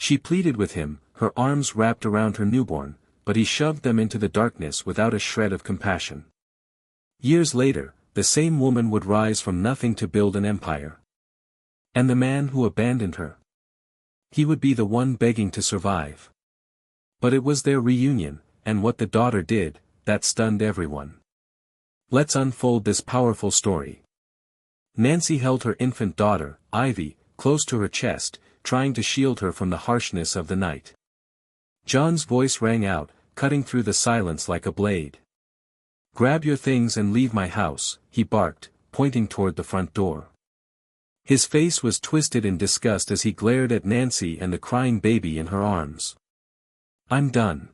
She pleaded with him, her arms wrapped around her newborn, but he shoved them into the darkness without a shred of compassion. Years later, the same woman would rise from nothing to build an empire. And the man who abandoned her? He would be the one begging to survive. But it was their reunion, and what the daughter did, that stunned everyone. Let's unfold this powerful story. Nancy held her infant daughter, Ivy, close to her chest, trying to shield her from the harshness of the night. John's voice rang out, cutting through the silence like a blade. "Grab your things and leave my house," he barked, pointing toward the front door. His face was twisted in disgust as he glared at Nancy and the crying baby in her arms. "I'm done.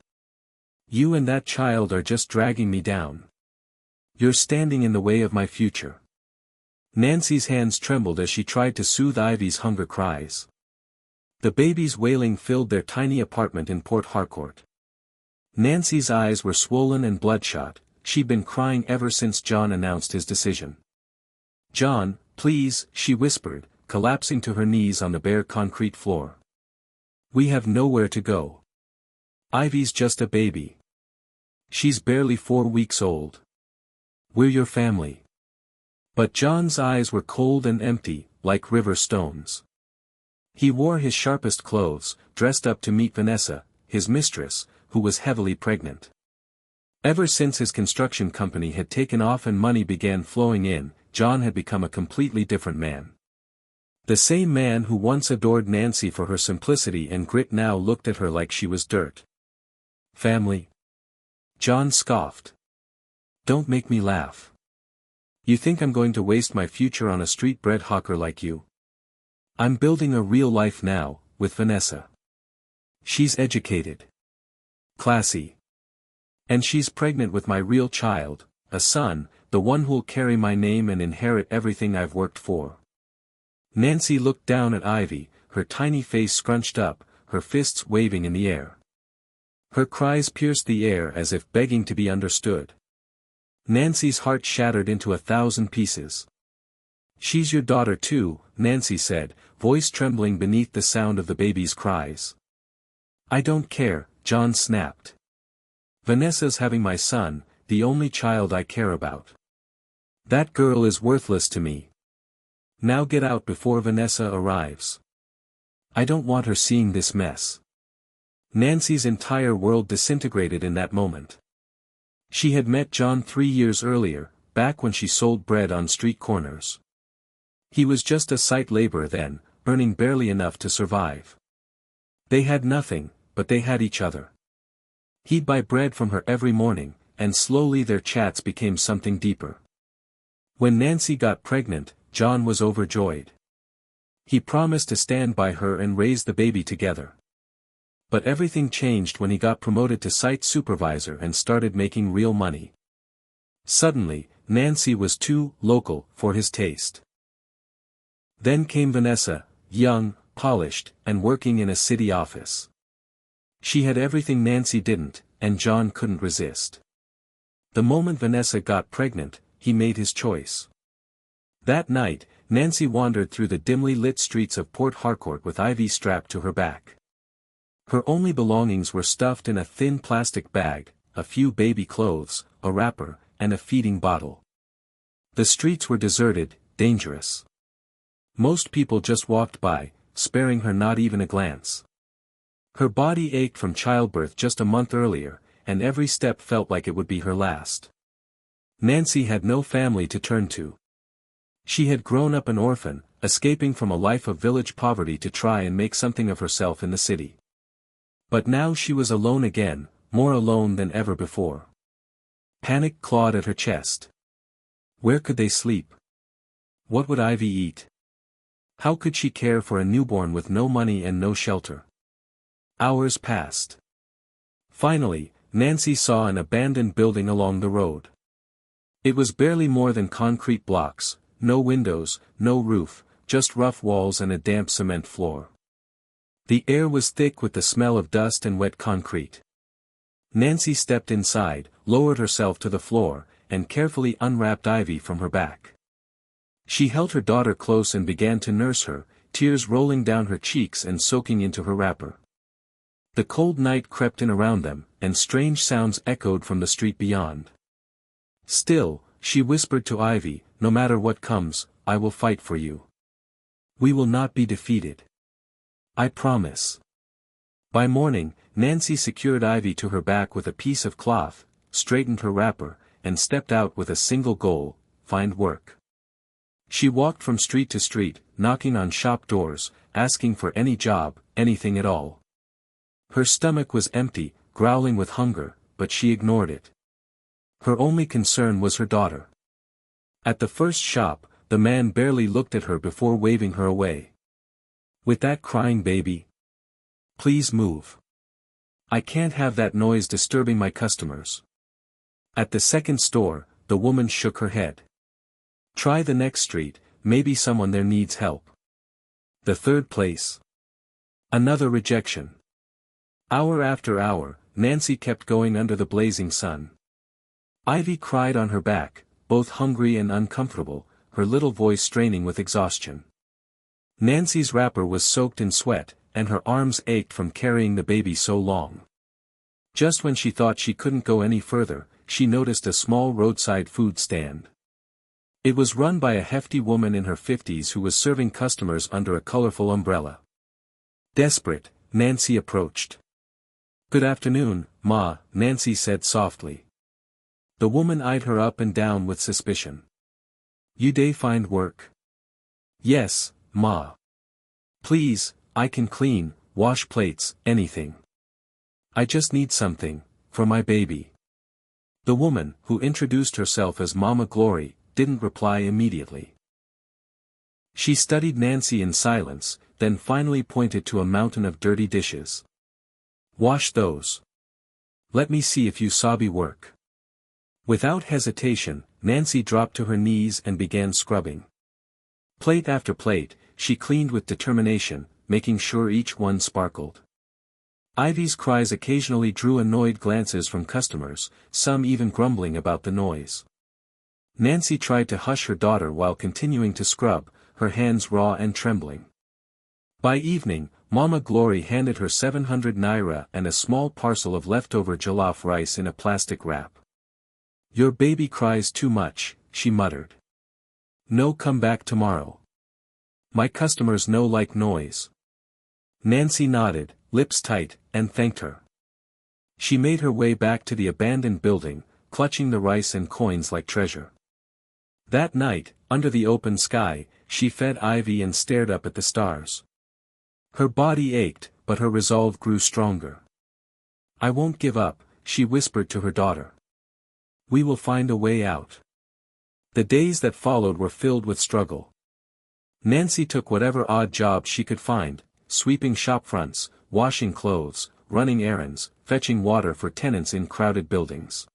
You and that child are just dragging me down. You're standing in the way of my future." Nancy's hands trembled as she tried to soothe Ivy's hunger cries. The baby's wailing filled their tiny apartment in Port Harcourt. Nancy's eyes were swollen and bloodshot. She'd been crying ever since John announced his decision. "John, please," she whispered, collapsing to her knees on the bare concrete floor. "We have nowhere to go. Ivy's just a baby. She's barely 4 weeks old. We're your family." But John's eyes were cold and empty, like river stones. He wore his sharpest clothes, dressed up to meet Vanessa, his mistress, who was heavily pregnant. Ever since his construction company had taken off and money began flowing in, John had become a completely different man. The same man who once adored Nancy for her simplicity and grit now looked at her like she was dirt. "Family?" John scoffed. "Don't make me laugh. You think I'm going to waste my future on a street bread hawker like you? I'm building a real life now, with Vanessa. She's educated. Classy. And she's pregnant with my real child, a son, the one who'll carry my name and inherit everything I've worked for." Nancy looked down at Ivy, her tiny face scrunched up, her fists waving in the air. Her cries pierced the air as if begging to be understood. Nancy's heart shattered into 1,000 pieces. "She's your daughter too," Nancy said, voice trembling beneath the sound of the baby's cries. "I don't care," John snapped. "Vanessa's having my son, the only child I care about. That girl is worthless to me. Now get out before Vanessa arrives. I don't want her seeing this mess." Nancy's entire world disintegrated in that moment. She had met John 3 years earlier, back when she sold bread on street corners. He was just a site laborer then, earning barely enough to survive. They had nothing, but they had each other. He'd buy bread from her every morning, and slowly their chats became something deeper. When Nancy got pregnant, John was overjoyed. He promised to stand by her and raise the baby together. But everything changed when he got promoted to site supervisor and started making real money. Suddenly, Nancy was too local for his taste. Then came Vanessa, young, polished, and working in a city office. She had everything Nancy didn't, and John couldn't resist. The moment Vanessa got pregnant, he made his choice. That night, Nancy wandered through the dimly lit streets of Port Harcourt with Ivy strapped to her back. Her only belongings were stuffed in a thin plastic bag, a few baby clothes, a wrapper, and a feeding bottle. The streets were deserted, dangerous. Most people just walked by, sparing her not even a glance. Her body ached from childbirth just a month earlier, and every step felt like it would be her last. Nancy had no family to turn to. She had grown up an orphan, escaping from a life of village poverty to try and make something of herself in the city. But now she was alone again, more alone than ever before. Panic clawed at her chest. Where could they sleep? What would Ivy eat? How could she care for a newborn with no money and no shelter? Hours passed. Finally, Nancy saw an abandoned building along the road. It was barely more than concrete blocks, no windows, no roof, just rough walls and a damp cement floor. The air was thick with the smell of dust and wet concrete. Nancy stepped inside, lowered herself to the floor, and carefully unwrapped Ivy from her back. She held her daughter close and began to nurse her, tears rolling down her cheeks and soaking into her wrapper. The cold night crept in around them, and strange sounds echoed from the street beyond. Still, she whispered to Ivy, "No matter what comes, I will fight for you. We will not be defeated. I promise." By morning, Nancy secured Ivy to her back with a piece of cloth, straightened her wrapper, and stepped out with a single goal: find work. She walked from street to street, knocking on shop doors, asking for any job, anything at all. Her stomach was empty, growling with hunger, but she ignored it. Her only concern was her daughter. At the first shop, the man barely looked at her before waving her away. "With that crying baby? Please move. I can't have that noise disturbing my customers." At the second store, the woman shook her head. "Try the next street, maybe someone there needs help." The third place. Another rejection. Hour after hour, Nancy kept going under the blazing sun. Ivy cried on her back, both hungry and uncomfortable, her little voice straining with exhaustion. Nancy's wrapper was soaked in sweat, and her arms ached from carrying the baby so long. Just when she thought she couldn't go any further, she noticed a small roadside food stand. It was run by a hefty woman in her 50s who was serving customers under a colorful umbrella. Desperate, Nancy approached. "Good afternoon, Ma," Nancy said softly. The woman eyed her up and down with suspicion. "You dey find work?" "Yes, Ma. Please, I can clean, wash plates, anything. I just need something, for my baby." The woman, who introduced herself as Mama Glory, didn't reply immediately. She studied Nancy in silence, then finally pointed to a mountain of dirty dishes. "Wash those. Let me see if you sabi work." Without hesitation, Nancy dropped to her knees and began scrubbing. Plate after plate, she cleaned with determination, making sure each one sparkled. Ivy's cries occasionally drew annoyed glances from customers, some even grumbling about the noise. Nancy tried to hush her daughter while continuing to scrub, her hands raw and trembling. By evening, Mama Glory handed her 700 naira and a small parcel of leftover jollof rice in a plastic wrap. "Your baby cries too much," she muttered. "No, come back tomorrow. My customers no like noise." Nancy nodded, lips tight, and thanked her. She made her way back to the abandoned building, clutching the rice and coins like treasure. That night, under the open sky, she fed Ivy and stared up at the stars. Her body ached, but her resolve grew stronger. "I won't give up," she whispered to her daughter. "We will find a way out." The days that followed were filled with struggle. Nancy took whatever odd job she could find, sweeping shop fronts, washing clothes, running errands, fetching water for tenants in crowded buildings.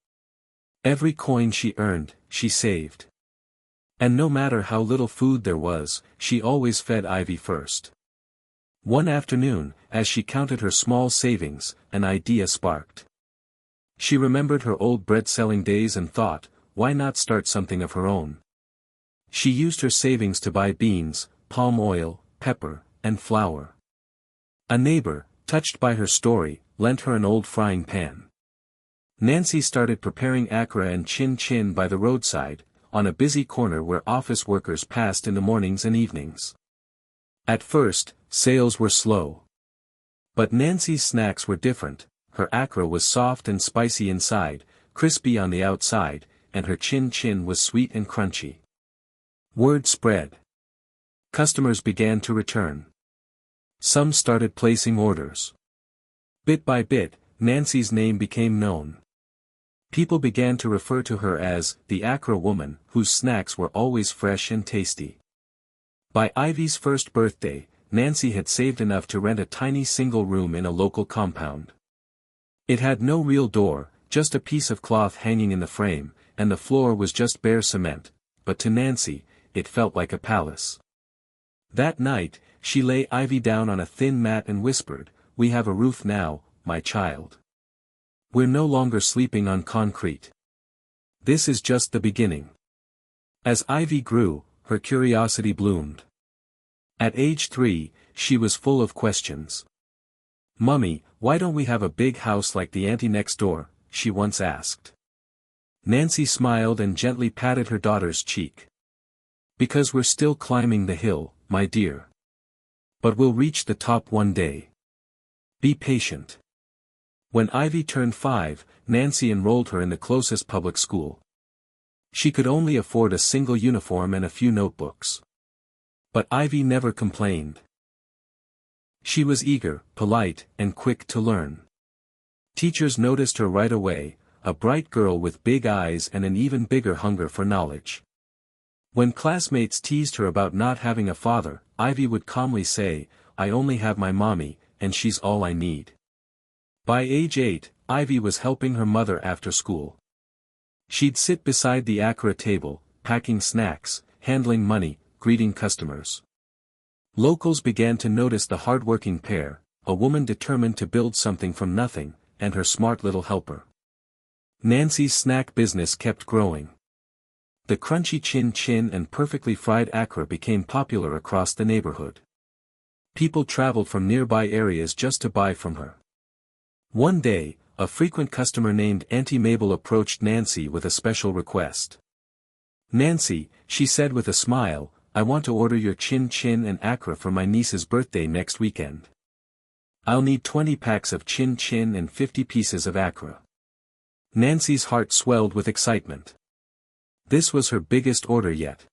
Every coin she earned, she saved. And no matter how little food there was, she always fed Ivy first. One afternoon, as she counted her small savings, an idea sparked. She remembered her old bread-selling days and thought, why not start something of her own? She used her savings to buy beans, palm oil, pepper, and flour. A neighbor, touched by her story, lent her an old frying pan. Nancy started preparing akra and chin-chin by the roadside, on a busy corner where office workers passed in the mornings and evenings. At first, sales were slow. But Nancy's snacks were different. Her akra was soft and spicy inside, crispy on the outside, and her chin-chin was sweet and crunchy. Word spread. Customers began to return. Some started placing orders. Bit by bit, Nancy's name became known. People began to refer to her as the Akra woman, whose snacks were always fresh and tasty. By Ivy's first birthday, Nancy had saved enough to rent a tiny single room in a local compound. It had no real door, just a piece of cloth hanging in the frame, and the floor was just bare cement, but to Nancy, it felt like a palace. That night, she lay Ivy down on a thin mat and whispered, "We have a roof now, my child. We're no longer sleeping on concrete. This is just the beginning." As Ivy grew, her curiosity bloomed. At age 3, she was full of questions. "Mummy, why don't we have a big house like the auntie next door?" she once asked. Nancy smiled and gently patted her daughter's cheek. "Because we're still climbing the hill, my dear. But we'll reach the top one day. Be patient." When Ivy turned 5, Nancy enrolled her in the closest public school. She could only afford a single uniform and a few notebooks. But Ivy never complained. She was eager, polite, and quick to learn. Teachers noticed her right away, a bright girl with big eyes and an even bigger hunger for knowledge. When classmates teased her about not having a father, Ivy would calmly say, "I only have my mommy, and she's all I need." By age 8, Ivy was helping her mother after school. She'd sit beside the Accra table, packing snacks, handling money, greeting customers. Locals began to notice the hard-working pair, a woman determined to build something from nothing, and her smart little helper. Nancy's snack business kept growing. The crunchy chin-chin and perfectly fried Accra became popular across the neighborhood. People traveled from nearby areas just to buy from her. One day, a frequent customer named Auntie Mabel approached Nancy with a special request. "Nancy," she said with a smile, "I want to order your chin-chin and Accra for my niece's birthday next weekend. I'll need 20 packs of chin-chin and 50 pieces of Accra." Nancy's heart swelled with excitement. This was her biggest order yet.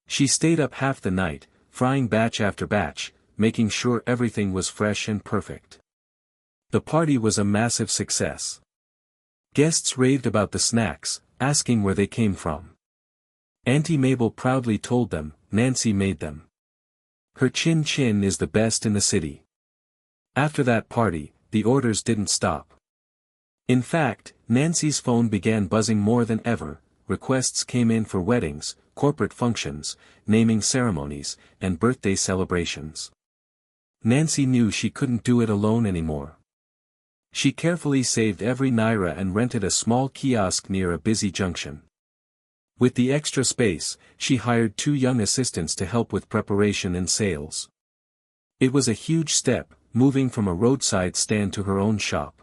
She stayed up half the night, frying batch after batch, making sure everything was fresh and perfect. The party was a massive success. Guests raved about the snacks, asking where they came from. Auntie Mabel proudly told them, "Nancy made them. Her chin-chin is the best in the city." After that party, the orders didn't stop. In fact, Nancy's phone began buzzing more than ever. Requests came in for weddings, corporate functions, naming ceremonies, and birthday celebrations. Nancy knew she couldn't do it alone anymore. She carefully saved every naira and rented a small kiosk near a busy junction. With the extra space, she hired 2 young assistants to help with preparation and sales. It was a huge step, moving from a roadside stand to her own shop.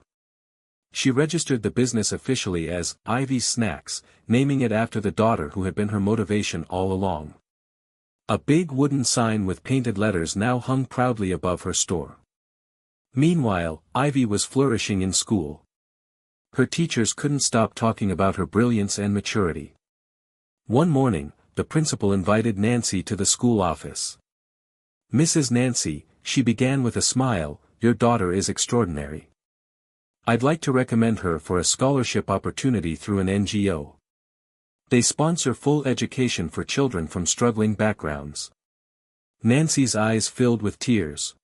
She registered the business officially as Ivy's Snacks, naming it after the daughter who had been her motivation all along. A big wooden sign with painted letters now hung proudly above her store. Meanwhile, Ivy was flourishing in school. Her teachers couldn't stop talking about her brilliance and maturity. One morning, the principal invited Nancy to the school office. "Mrs. Nancy," she began with a smile, "your daughter is extraordinary. I'd like to recommend her for a scholarship opportunity through an NGO. They sponsor full education for children from struggling backgrounds." Nancy's eyes filled with tears.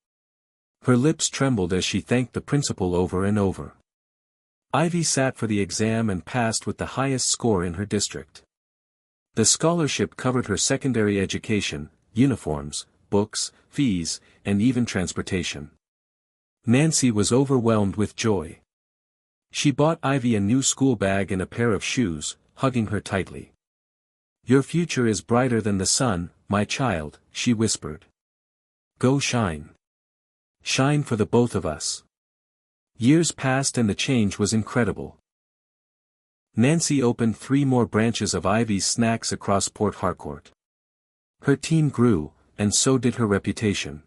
Her lips trembled as she thanked the principal over and over. Ivy sat for the exam and passed with the highest score in her district. The scholarship covered her secondary education, uniforms, books, fees, and even transportation. Nancy was overwhelmed with joy. She bought Ivy a new school bag and a pair of shoes, hugging her tightly. "Your future is brighter than the sun, my child," she whispered. "Go shine. Shine for the both of us." Years passed and the change was incredible. Nancy opened 3 more branches of Ivy's Snacks across Port Harcourt. Her team grew, and so did her reputation.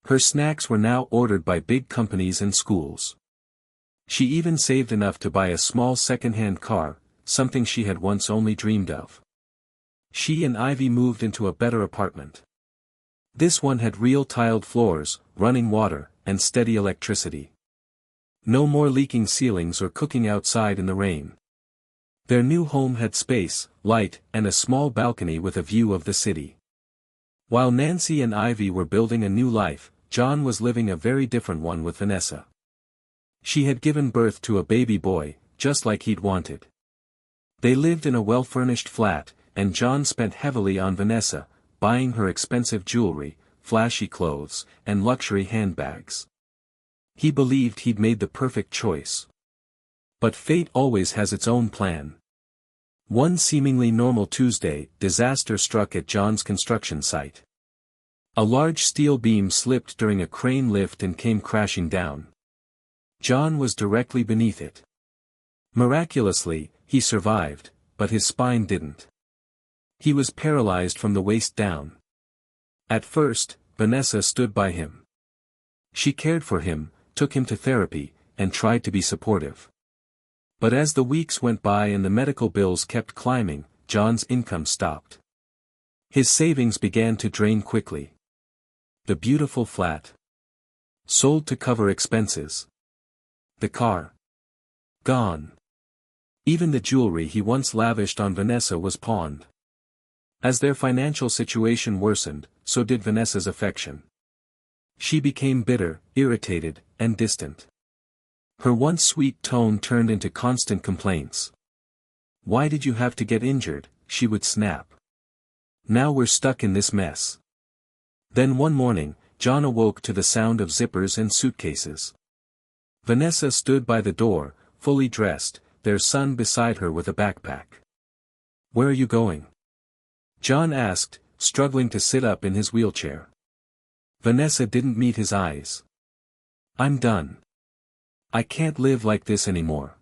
Her snacks were now ordered by big companies and schools. She even saved enough to buy a small second-hand car, something she had once only dreamed of. She and Ivy moved into a better apartment. This one had real tiled floors, running water, and steady electricity. No more leaking ceilings or cooking outside in the rain. Their new home had space, light, and a small balcony with a view of the city. While Nancy and Ivy were building a new life, John was living a very different one with Vanessa. She had given birth to a baby boy, just like he'd wanted. They lived in a well-furnished flat, and John spent heavily on Vanessa, buying her expensive jewelry, flashy clothes, and luxury handbags. He believed he'd made the perfect choice. But fate always has its own plan. One seemingly normal Tuesday, disaster struck at John's construction site. A large steel beam slipped during a crane lift and came crashing down. John was directly beneath it. Miraculously, he survived, but his spine didn't. He was paralyzed from the waist down. At first, Vanessa stood by him. She cared for him, took him to therapy, and tried to be supportive. But as the weeks went by and the medical bills kept climbing, John's income stopped. His savings began to drain quickly. The beautiful flat. Sold to cover expenses. The car. Gone. Even the jewelry he once lavished on Vanessa was pawned. As their financial situation worsened, so did Vanessa's affection. She became bitter, irritated, and distant. Her once sweet tone turned into constant complaints. "Why did you have to get injured?" she would snap. "Now we're stuck in this mess." Then one morning, John awoke to the sound of zippers and suitcases. Vanessa stood by the door, fully dressed, their son beside her with a backpack. "Where are you going?" John asked, struggling to sit up in his wheelchair. Vanessa didn't meet his eyes. "I'm done. I can't live like this anymore.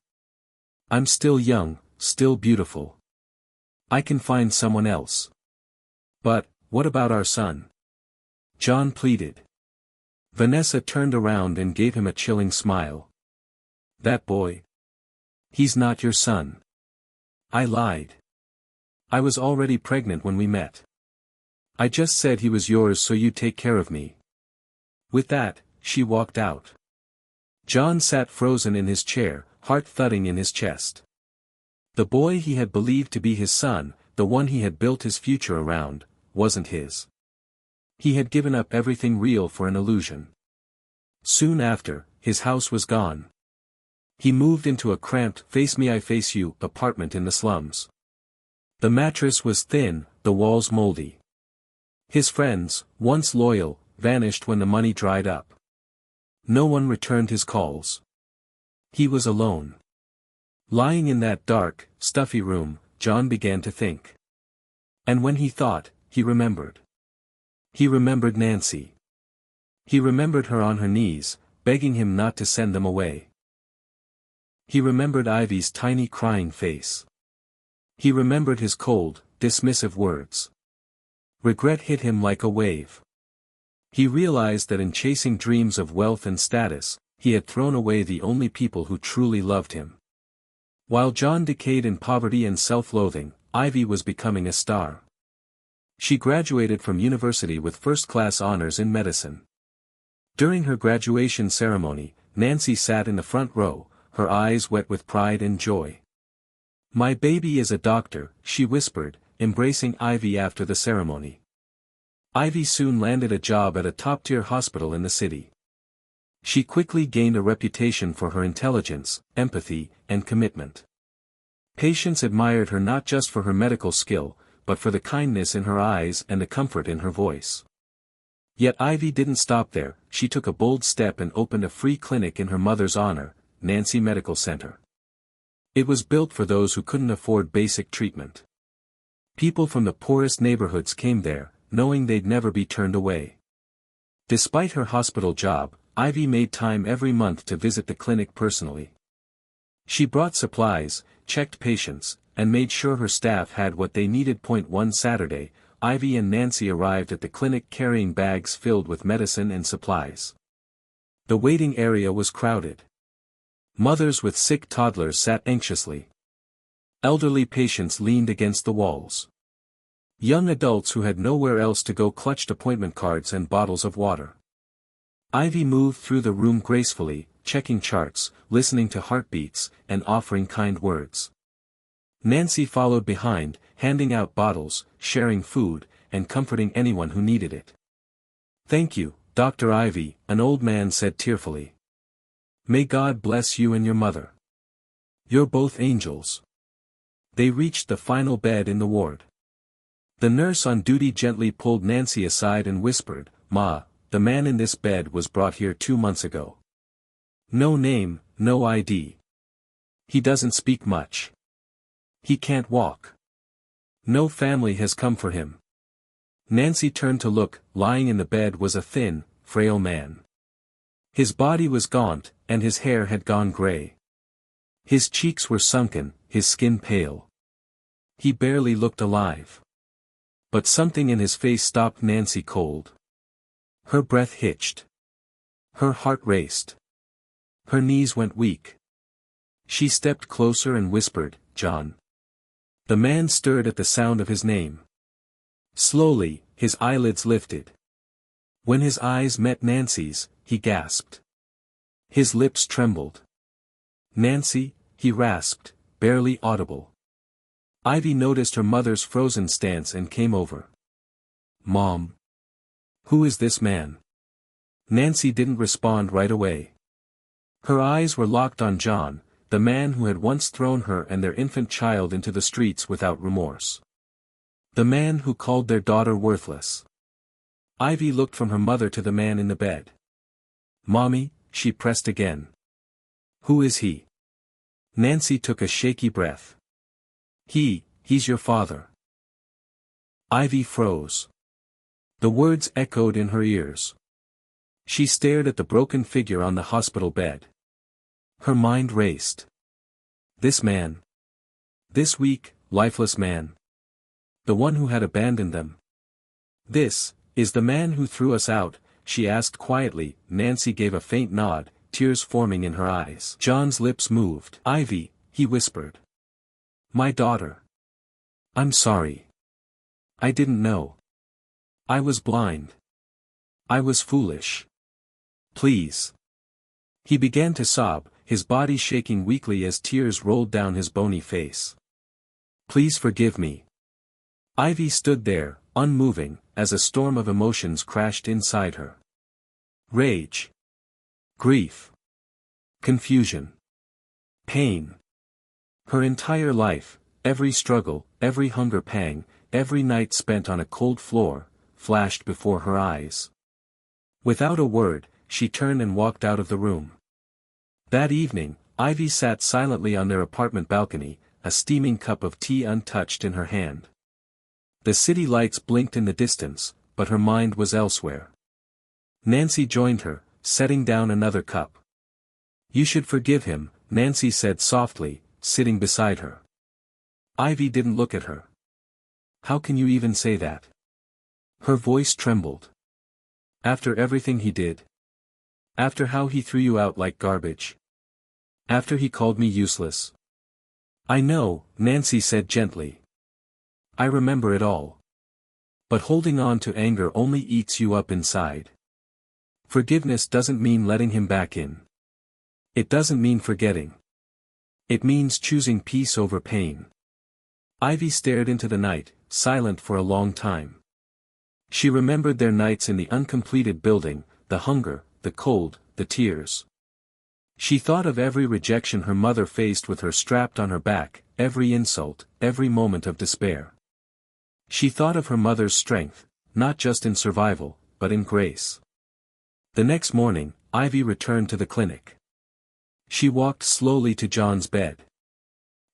I'm still young, still beautiful. I can find someone else." "But, what about our son?" John pleaded. Vanessa turned around and gave him a chilling smile. "That boy? He's not your son." "I lied. I was already pregnant when we met. I just said he was yours so you'd take care of me." With that, she walked out. John sat frozen in his chair, heart thudding in his chest. The boy he had believed to be his son, the one he had built his future around, wasn't his. He had given up everything real for an illusion. Soon after, his house was gone. He moved into a cramped "face me I face you" apartment in the slums. The mattress was thin, the walls moldy. His friends, once loyal, vanished when the money dried up. No one returned his calls. He was alone. Lying in that dark, stuffy room, John began to think. And when he thought, he remembered. He remembered Nancy. He remembered her on her knees, begging him not to send them away. He remembered Ivy's tiny crying face. He remembered his cold, dismissive words. Regret hit him like a wave. He realized that in chasing dreams of wealth and status, he had thrown away the only people who truly loved him. While John decayed in poverty and self-loathing, Ivy was becoming a star. She graduated from university with first-class honors in medicine. During her graduation ceremony, Nancy sat in the front row, her eyes wet with pride and joy. "My baby is a doctor," she whispered, embracing Ivy after the ceremony. Ivy soon landed a job at a top-tier hospital in the city. She quickly gained a reputation for her intelligence, empathy, and commitment. Patients admired her not just for her medical skill, but for the kindness in her eyes and the comfort in her voice. Yet Ivy didn't stop there. She took a bold step and opened a free clinic in her mother's honor, Nancy Medical Center. It was built for those who couldn't afford basic treatment. People from the poorest neighborhoods came there, knowing they'd never be turned away. Despite her hospital job, Ivy made time every month to visit the clinic personally. She brought supplies, checked patients, and made sure her staff had what they needed. One Saturday, Ivy and Nancy arrived at the clinic carrying bags filled with medicine and supplies. The waiting area was crowded. Mothers with sick toddlers sat anxiously. Elderly patients leaned against the walls. Young adults who had nowhere else to go clutched appointment cards and bottles of water. Ivy moved through the room gracefully, checking charts, listening to heartbeats, and offering kind words. Nancy followed behind, handing out bottles, sharing food, and comforting anyone who needed it. "Thank you, Dr. Ivy," an old man said tearfully. "May God bless you and your mother. You're both angels." They reached the final bed in the ward. The nurse on duty gently pulled Nancy aside and whispered, "Ma, the man in this bed was brought here 2 months ago. No name, no ID. He doesn't speak much. He can't walk. No family has come for him. Nancy turned to look. Lying in the bed was a thin, frail man. His body was gaunt, and his hair had gone gray. His cheeks were sunken, his skin pale. He barely looked alive. But something in his face stopped Nancy cold. Her breath hitched. Her heart raced. Her knees went weak. She stepped closer and whispered, "John." The man stirred at the sound of his name. Slowly, his eyelids lifted. When his eyes met Nancy's, he gasped. His lips trembled. "Nancy," he rasped, barely audible. Ivy noticed her mother's frozen stance and came over. "Mom. Who is this man?" Nancy didn't respond right away. Her eyes were locked on John, the man who had once thrown her and their infant child into the streets without remorse. The man who called their daughter worthless. Ivy looked from her mother to the man in the bed. "Mommy," she pressed again. "Who is he?" Nancy took a shaky breath. He's your father." Ivy froze. The words echoed in her ears. She stared at the broken figure on the hospital bed. Her mind raced. This man. This weak, lifeless man. The one who had abandoned them. "This is the man who threw us out," she asked quietly. Nancy gave a faint nod, tears forming in her eyes. John's lips moved. "Ivy," he whispered. "My daughter. I'm sorry. I didn't know. I was blind. I was foolish. Please." He began to sob, his body shaking weakly as tears rolled down his bony face. "Please forgive me." Ivy stood there, unmoving, as a storm of emotions crashed inside her. Rage. Grief. Confusion. Pain. Her entire life, every struggle, every hunger pang, every night spent on a cold floor, flashed before her eyes. Without a word, she turned and walked out of the room. That evening, Ivy sat silently on their apartment balcony, a steaming cup of tea untouched in her hand. The city lights blinked in the distance, but her mind was elsewhere. Nancy joined her, setting down another cup. "You should forgive him," Nancy said softly, sitting beside her. Ivy didn't look at her. "How can you even say that?" Her voice trembled. "After everything he did? After how he threw you out like garbage? After he called me useless?" "I know," Nancy said gently. "I remember it all. But holding on to anger only eats you up inside. Forgiveness doesn't mean letting him back in. It doesn't mean forgetting. It means choosing peace over pain." Ivy stared into the night, silent for a long time. She remembered their nights in the uncompleted building, the hunger, the cold, the tears. She thought of every rejection her mother faced with her strapped on her back, every insult, every moment of despair. She thought of her mother's strength, not just in survival, but in grace. The next morning, Ivy returned to the clinic. She walked slowly to John's bed.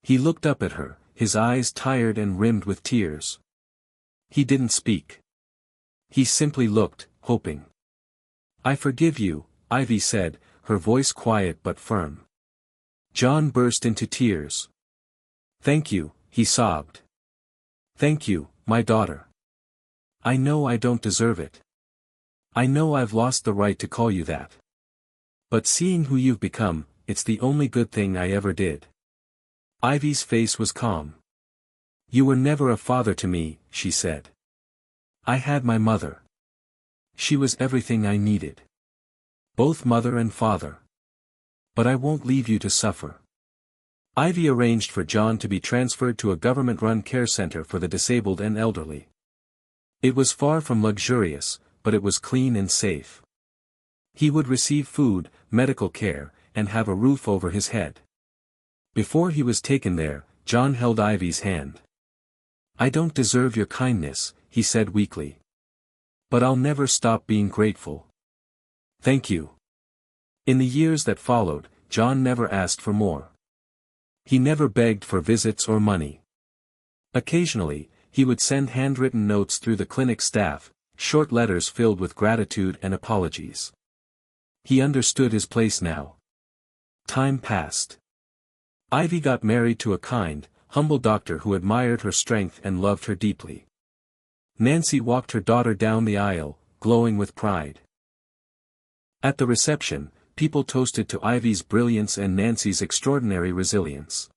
He looked up at her, his eyes tired and rimmed with tears. He didn't speak. He simply looked, hoping. "I forgive you," Ivy said, her voice quiet but firm. John burst into tears. "Thank you," he sobbed. "Thank you, my daughter. I know I don't deserve it. I know I've lost the right to call you that. But seeing who you've become, it's the only good thing I ever did." Ivy's face was calm. "You were never a father to me," she said. "I had my mother. She was everything I needed. Both mother and father. But I won't leave you to suffer." Ivy arranged for John to be transferred to a government-run care center for the disabled and elderly. It was far from luxurious, but it was clean and safe. He would receive food, medical care, and have a roof over his head. Before he was taken there, John held Ivy's hand. "I don't deserve your kindness," he said weakly. "But I'll never stop being grateful. Thank you." In the years that followed, John never asked for more. He never begged for visits or money. Occasionally, he would send handwritten notes through the clinic staff, short letters filled with gratitude and apologies. He understood his place now. Time passed. Ivy got married to a kind, humble doctor who admired her strength and loved her deeply. Nancy walked her daughter down the aisle, glowing with pride. At the reception, people toasted to Ivy's brilliance and Nancy's extraordinary resilience.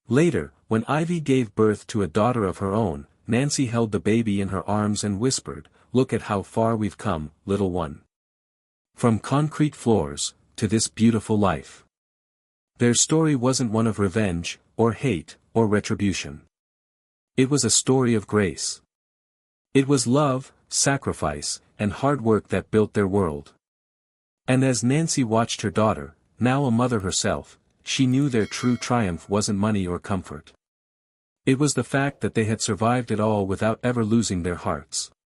Later, when Ivy gave birth to a daughter of her own, Nancy held the baby in her arms and whispered, "Look at how far we've come, little one. From concrete floors, to this beautiful life." Their story wasn't one of revenge, or hate, or retribution. It was a story of grace. It was love, sacrifice, and hard work that built their world. And as Nancy watched her daughter, now a mother herself, she knew their true triumph wasn't money or comfort. It was the fact that they had survived it all without ever losing their hearts.